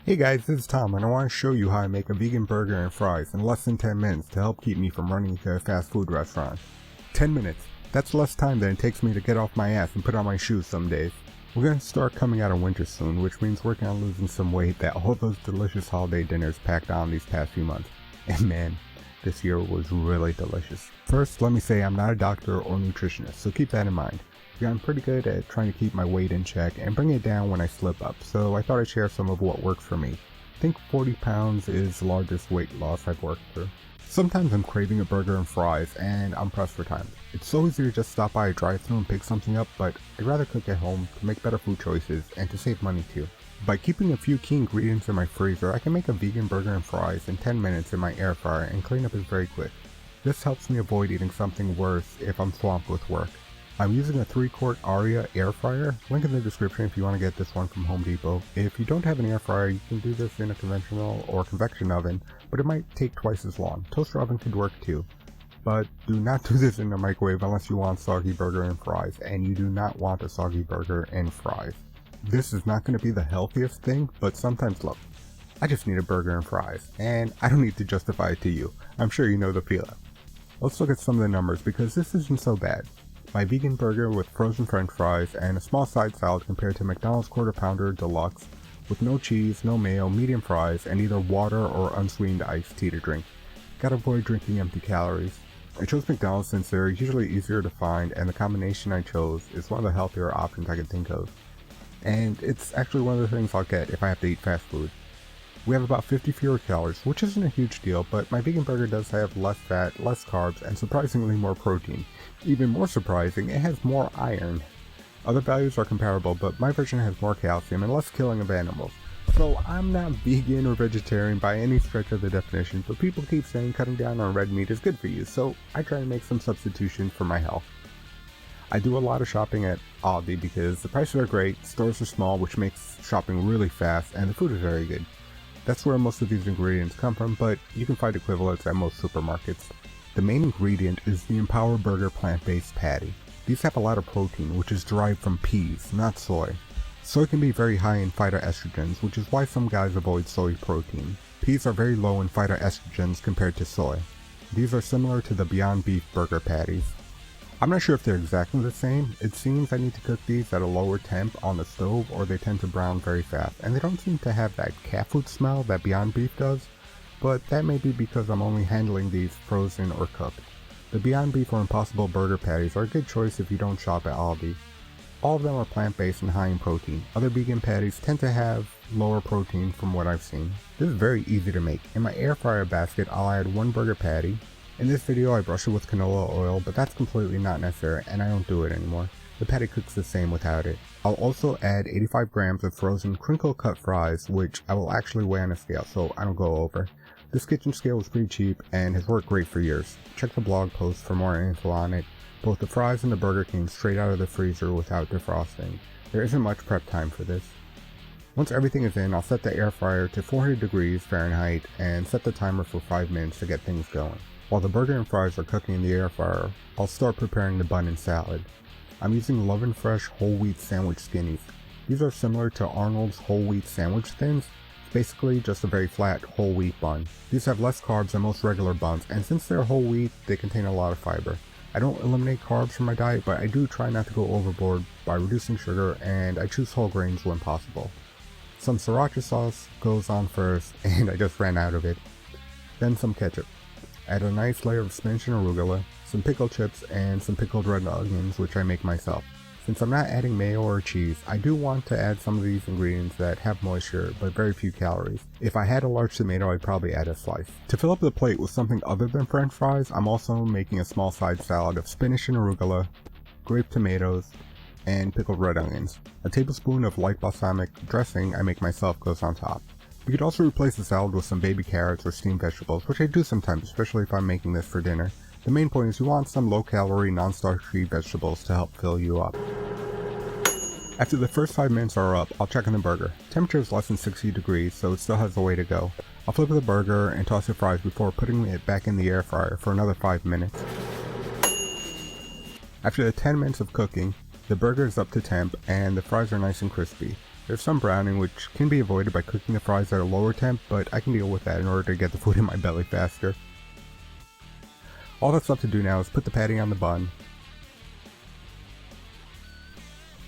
Hey guys, this is Tom and I want to show you how I make a vegan burger and fries in less than 10 minutes to help keep me from running to a fast food restaurant. 10 minutes. That's less time than it takes me to get off my ass and put on my shoes some days. We're going to start coming out of winter soon, which means working on losing some weight that all those delicious holiday dinners packed on these past few months. And man, this year was really delicious. First, let me say I'm not a doctor or nutritionist, so keep that in mind. I'm pretty good at trying to keep my weight in check and bring it down when I slip up, so I thought I'd share some of what works for me. I think 40 pounds is the largest weight loss I've worked through. Sometimes I'm craving a burger and fries and I'm pressed for time. It's so easy to just stop by a drive-thru and pick something up, but I'd rather cook at home to make better food choices and to save money too. By keeping a few key ingredients in my freezer, I can make a vegan burger and fries in 10 minutes in my air fryer and cleanup is very quick. This helps me avoid eating something worse if I'm swamped with work. I'm using a 3-quart Aria air fryer, link in the description if you want to get this one from Home Depot. If you don't have an air fryer, you can do this in a conventional or convection oven, but it might take twice as long. Toaster oven could work too. But do not do this in the microwave unless you want soggy burger and fries, and you do not want a soggy burger and fries. This is not going to be the healthiest thing, but sometimes look, I just need a burger and fries, and I don't need to justify it to you. I'm sure you know the feeling. Let's look at some of the numbers because this isn't so bad. My vegan burger with frozen french fries and a small side salad compared to McDonald's Quarter Pounder Deluxe with no cheese, no mayo, medium fries, and either water or unsweetened iced tea to drink. Gotta avoid drinking empty calories. I chose McDonald's since they're usually easier to find and the combination I chose is one of the healthier options I could think of. And it's actually one of the things I'll get if I have to eat fast food. We have about 50 fewer calories, which isn't a huge deal, but my vegan burger does have less fat, less carbs, and surprisingly more protein. Even more surprising, it has more iron. Other values are comparable, but my version has more calcium and less killing of animals. So I'm not vegan or vegetarian by any stretch of the definition, but people keep saying cutting down on red meat is good for you, so I try to make some substitutions for my health. I do a lot of shopping at Aldi because the prices are great, stores are small, which makes shopping really fast, and the food is very good. That's where most of these ingredients come from, but you can find equivalents at most supermarkets. The main ingredient is the Empower Burger plant-based patty. These have a lot of protein, which is derived from peas, not soy. Soy can be very high in phytoestrogens, which is why some guys avoid soy protein. Peas are very low in phytoestrogens compared to soy. These are similar to the Beyond Beef burger patties. I'm not sure if they're exactly the same. It seems I need to cook these at a lower temp on the stove or they tend to brown very fast, and they don't seem to have that cat food smell that Beyond Beef does, but that may be because I'm only handling these frozen or cooked. The Beyond Beef or Impossible Burger Patties are a good choice if you don't shop at Aldi. All of them are plant-based and high in protein. Other vegan patties tend to have lower protein from what I've seen. This is very easy to make. In my air fryer basket, I'll add 1 burger patty. In this video I brush it with canola oil, but that's completely not necessary and I don't do it anymore. The patty cooks the same without it. I'll also add 85 grams of frozen crinkle cut fries, which I will actually weigh on a scale so I don't go over. This kitchen scale was pretty cheap and has worked great for years. Check the blog post for more info on it. Both the fries and the burger came straight out of the freezer without defrosting. There isn't much prep time for this. Once everything is in, I'll set the air fryer to 400 degrees Fahrenheit and set the timer for 5 minutes to get things going. While the burger and fries are cooking in the air fryer, I'll start preparing the bun and salad. I'm using Love and Fresh whole wheat sandwich skinnies. These are similar to Arnold's whole wheat sandwich thins. It's basically just a very flat whole wheat bun. These have less carbs than most regular buns, and since they're whole wheat, they contain a lot of fiber. I don't eliminate carbs from my diet, but I do try not to go overboard by reducing sugar, and I choose whole grains when possible. Some sriracha sauce goes on first, and I just ran out of it. Then some ketchup. Add a nice layer of spinach and arugula, some pickled chips, and some pickled red onions, which I make myself. Since I'm not adding mayo or cheese, I do want to add some of these ingredients that have moisture but very few calories. If I had a large tomato, I'd probably add a slice. To fill up the plate with something other than french fries, I'm also making a small side salad of spinach and arugula, grape tomatoes, and pickled red onions. A tablespoon of light balsamic dressing I make myself goes on top. You could also replace the salad with some baby carrots or steamed vegetables, which I do sometimes, especially if I'm making this for dinner. The main point is you want some low-calorie, non-starchy vegetables to help fill you up. After the first 5 minutes are up, I'll check on the burger. Temperature is less than 60 degrees, so it still has a way to go. I'll flip the burger and toss the fries before putting it back in the air fryer for another 5 minutes. After the 10 minutes of cooking, the burger is up to temp and the fries are nice and crispy. There's some browning which can be avoided by cooking the fries at a lower temp, but I can deal with that in order to get the food in my belly faster. All that's left to do now is put the patty on the bun,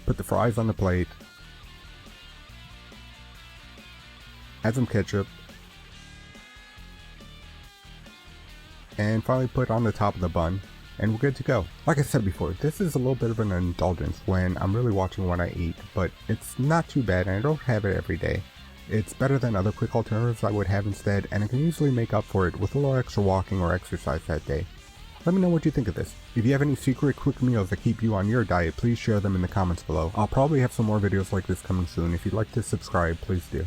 put the fries on the plate, add some ketchup, and finally put on the top of the bun, and we're good to go. Like I said before, this is a little bit of an indulgence when I'm really watching what I eat, but it's not too bad and I don't have it every day. It's better than other quick alternatives I would have instead, and I can easily make up for it with a little extra walking or exercise that day. Let me know what you think of this. If you have any secret quick meals that keep you on your diet, please share them in the comments below. I'll probably have some more videos like this coming soon. If you'd like to subscribe, please do.